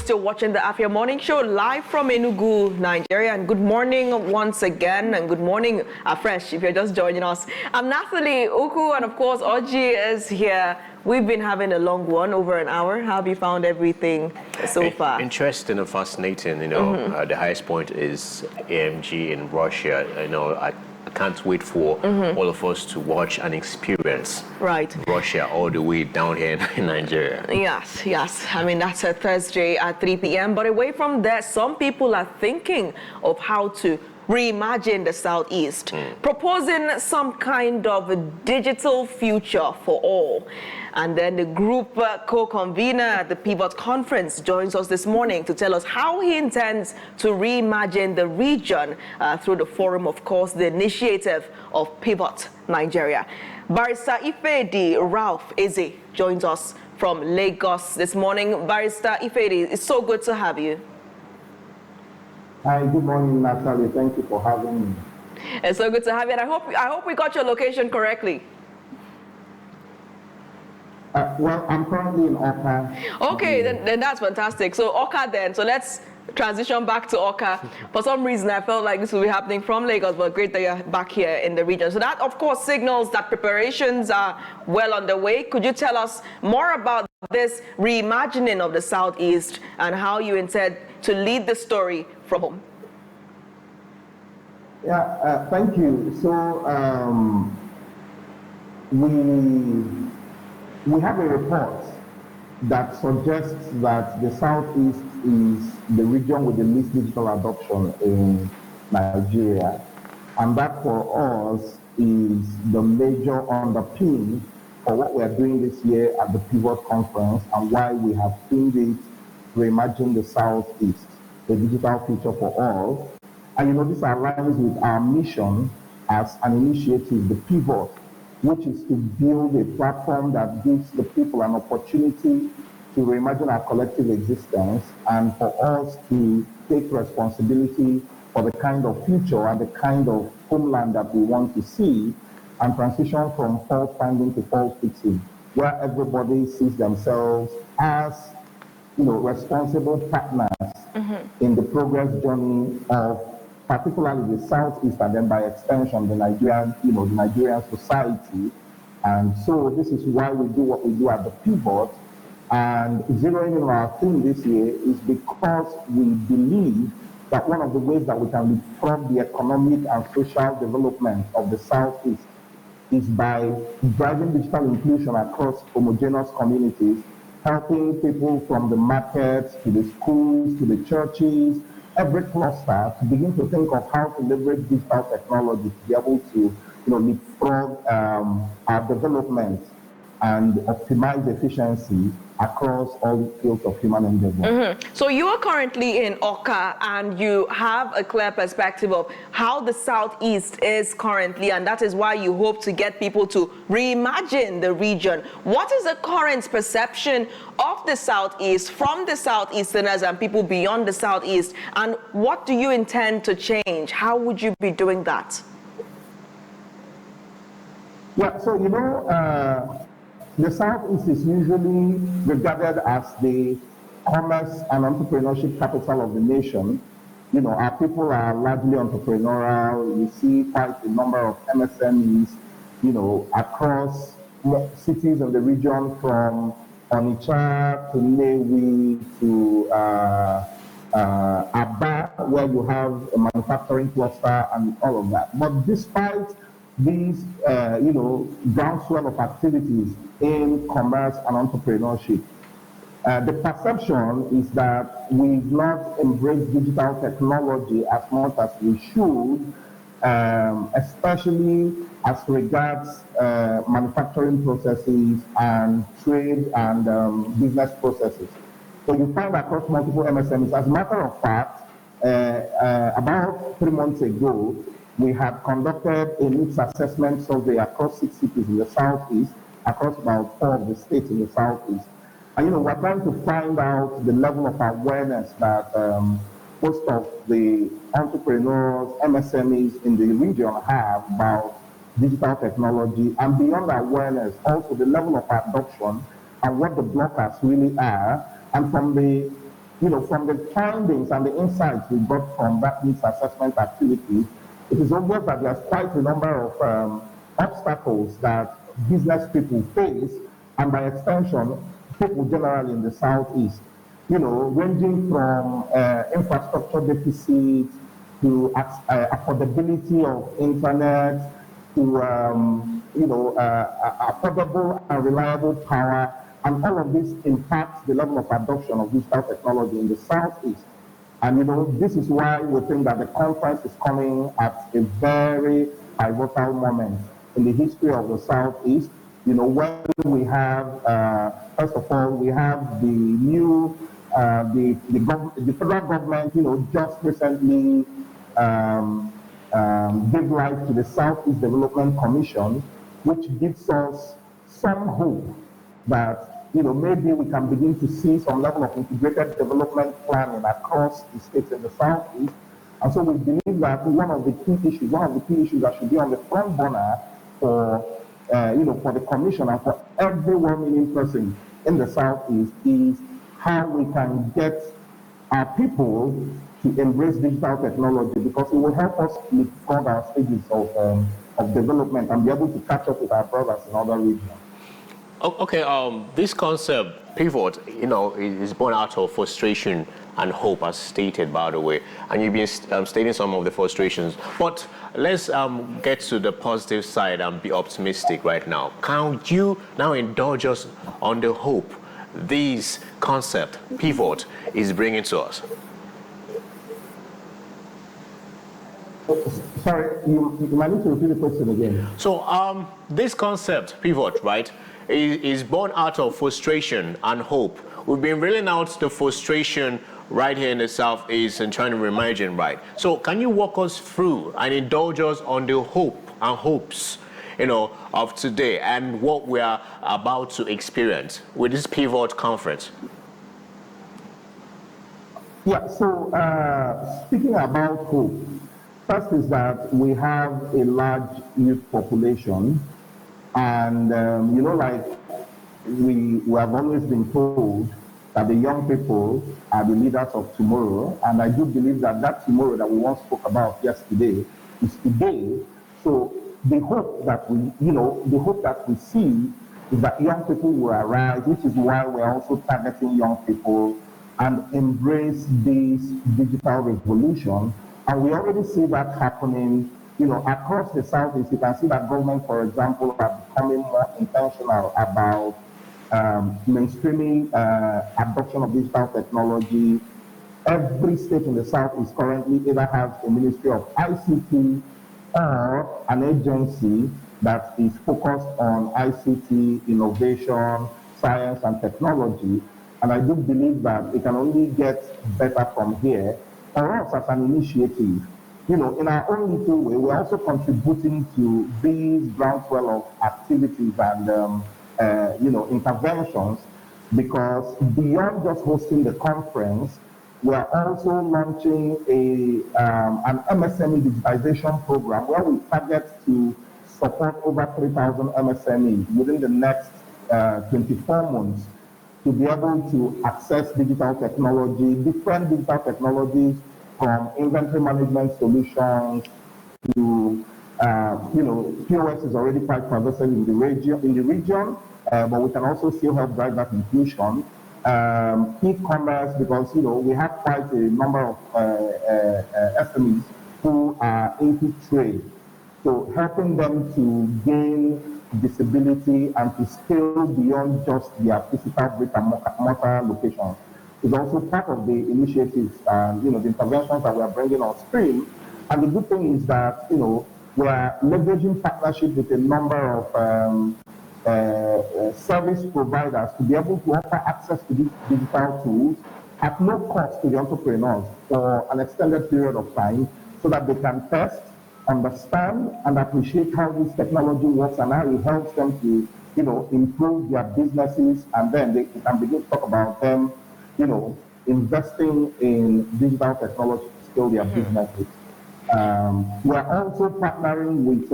still watching the Afia Morning Show live from Enugu, Nigeria. And good morning once again, and good morning afresh if you're just joining us. I'm Nathalie Uku, and of course, Oji is here. We've been having a long one, over an hour. How have you found everything so far? Interesting and fascinating. You know, the highest point is AMG in Russia. You know, I can't wait for all of us to watch and experience Russia all the way down here in Nigeria. Yes, yes. I mean, that's a Thursday at 3 p.m. But away from that, some people are thinking of how to reimagine the Southeast, proposing some kind of a digital future for all. And then the group co-convener at the Pivot Conference joins us this morning to tell us how he intends to reimagine the region through the forum, of course, the initiative of Pivot Nigeria. Barrister Ifedy Ralph Eze joins us from Lagos this morning. Barrister Ifedy, it's so good to have you. Hi, good morning, Natalie. Thank you for having me. It's so good to have you, and I hope we got your location correctly. Well, I'm currently in Awka. Okay, then that's fantastic. So Awka then. So let's transition back to Awka. For some reason, I felt like this will be happening from Lagos, but great that you're back here in the region. So that, of course, signals that preparations are well underway. Could you tell us more about this reimagining of the Southeast and how you intend to lead the story from home? Yeah, thank you. So we have a report that suggests that the Southeast is the region with the least digital adoption in Nigeria. And that for us is the major underpin for what we are doing this year at the Pivot Conference and why we have themed it Reimagine the Southeast, the digital future for all. And you know, this aligns with our mission as an initiative, the Pivot, which is to build a platform that gives the people an opportunity to reimagine our collective existence and for us to take responsibility for the kind of future and the kind of homeland that we want to see and transition from fault finding to fault fixing, where everybody sees themselves as, you know, responsible partners in the progress journey of particularly the Southeast, and then by extension, the Nigerian, you know, the Nigerian society. And so this is why we do what we do at the Pivot. And zeroing in on our theme this year is because we believe that one of the ways that we can leapfrog the economic and social development of the Southeast is by driving digital inclusion across homogeneous communities, helping people from the markets to the schools to the churches, every cluster to begin to think of how to leverage digital technology to be able to, you know, leapfrog our development and optimize efficiency across all fields of human endeavor. So you are currently in Awka, and you have a clear perspective of how the Southeast is currently, and that is why you hope to get people to reimagine the region. What is the current perception of the Southeast from the Southeasterners and people beyond the Southeast, and what do you intend to change? How would you be doing that? Yeah, so you know, the Southeast is usually regarded as the commerce and entrepreneurship capital of the nation. You know, our people are largely entrepreneurial. You see quite a number of MSMEs, you know, across cities of the region, from Onitsha to Nnewi to Aba, where you have a manufacturing cluster and all of that. But despite these, you know, groundswell of activities in commerce and entrepreneurship, the perception is that we've not embraced digital technology as much as we should, especially as regards manufacturing processes and trade and business processes. So you find across multiple MSMEs. As a matter of fact, about 3 months ago, we had conducted a needs assessment survey across 6 cities in the Southeast, across about 4 of the states in the Southeast. And, you know, we're trying to find out the level of awareness that most of the entrepreneurs, MSMEs in the region have about digital technology, and beyond awareness, also the level of adoption and what the blockers really are. And from the from the findings and the insights we got from that needs assessment activity, it is obvious that there's quite a number of obstacles that business people face, and by extension, people generally in the Southeast, ranging from infrastructure deficit to affordability of internet, to affordable and reliable power, and all of this impacts the level of adoption of digital technology in the Southeast. And this is why we think that the conference is coming at a very pivotal moment in the history of the Southeast. When we have, first of all, we have the new, the federal government, just recently gave life to the Southeast Development Commission, which gives us some hope that maybe we can begin to see some level of integrated development planning across the states in the Southeast. And so we believe that one of the key issues that should be on the front burner for the Commission and for every well-meaning person in the Southeast is how we can get our people to embrace digital technology, because it will help us leapfrog our stages of development and be able to catch up with our brothers in other regions. Okay, this concept, pivot, is born out of frustration and hope, as stated, by the way. And you've been stating some of the frustrations. But let's get to the positive side and be optimistic right now. Can you now indulge us on the hope this concept, pivot, is bringing to us? Sorry, you might need to repeat the question again. So this concept, pivot, right, is born out of frustration and hope. We've been reeling out the frustration right here in the Southeast and trying to reimagine, right? So can you walk us through and indulge us on the hope and hopes, of today and what we are about to experience with this pivot conference? Yeah, so speaking about hope, first is that we have a large youth population, and we have always been told that the young people are the leaders of tomorrow, and I do believe that tomorrow that we once spoke about yesterday is today. So the hope that we see is that young people will arise, which is why we're also targeting young people and embrace this digital revolution. And we already see that happening, across the Southeast. You can see that government, for example, are becoming more intentional about mainstreaming adoption of digital technology. Every state in the Southeast currently either has a Ministry of ICT or an agency that is focused on ICT, innovation, science, and technology. And I do believe that it can only get better from here. For us as an initiative, in our own little way, we're also contributing to these groundswell of activities and, interventions, because beyond just hosting the conference, we are also launching an MSME digitization program where we target to support over 3,000 MSMEs within the next 24 months to be able to access digital technology, different digital technologies, from inventory management solutions to, POS is already quite pervasive in the region, but we can also still help drive that inclusion. E-commerce, because, we have quite a number of SMEs who are into trade. So helping them to gain visibility and to scale beyond just their physical brick and mortar locations is also part of the initiatives and, the interventions that we are bringing on stream. And the good thing is that, we are leveraging partnership with a number of service providers to be able to offer access to these digital tools at no cost to the entrepreneurs for an extended period of time, so that they can test, understand, and appreciate how this technology works and how it helps them to, improve their businesses, and then they can begin to talk about them, investing in digital technology to scale their businesses. We are also partnering with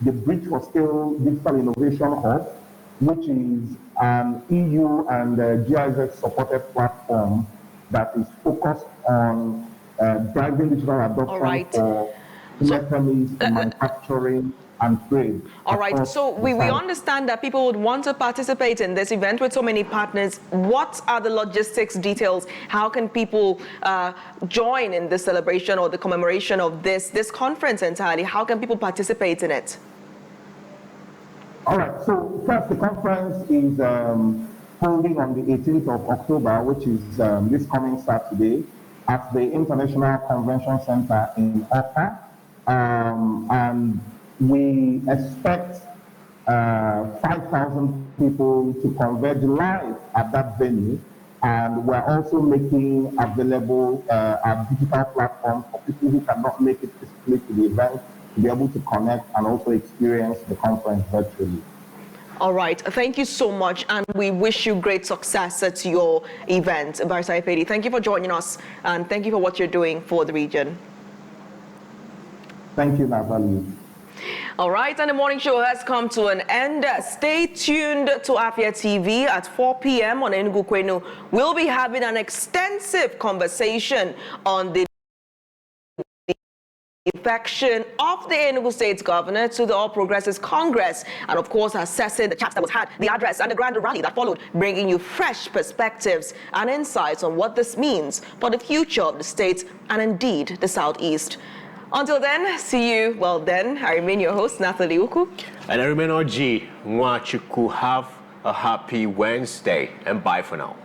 the Bridge for Scale Digital Innovation Hub, which is an EU and GIZ supported platform that is focused on driving digital adoption for SMEs, manufacturing, and trade. All right, so we understand that people would want to participate in this event with so many partners. What are the logistics details? How can people join in this celebration or the commemoration of this conference entirely? How can people participate in it? All right, so first, the conference is holding on the 18th of October, which is this coming Saturday, at the International Convention Center in Awka. And we expect 5,000 people to converge live at that venue. And we're also making available a digital platform for people who cannot make it physically to the event to be able to connect and also experience the conference virtually. All right, thank you so much, and we wish you great success at your event. Barrister Ifedy, thank you for joining us, and thank you for what you're doing for the region. Thank you, Natalie. All right, and the morning show has come to an end. Stay tuned to Afia TV at 4 p.m. on Enugu. We'll be having an extensive conversation on the defection of the Enugu State Governor to the All Progressives Congress, and of course assessing the chat that was had, the address and the grand rally that followed, bringing you fresh perspectives and insights on what this means for the future of the state and indeed the Southeast. Until then, see you. Well then, I remain your host, Natalie Uku. And I remain OG Nwachuku. Have a happy Wednesday and bye for now.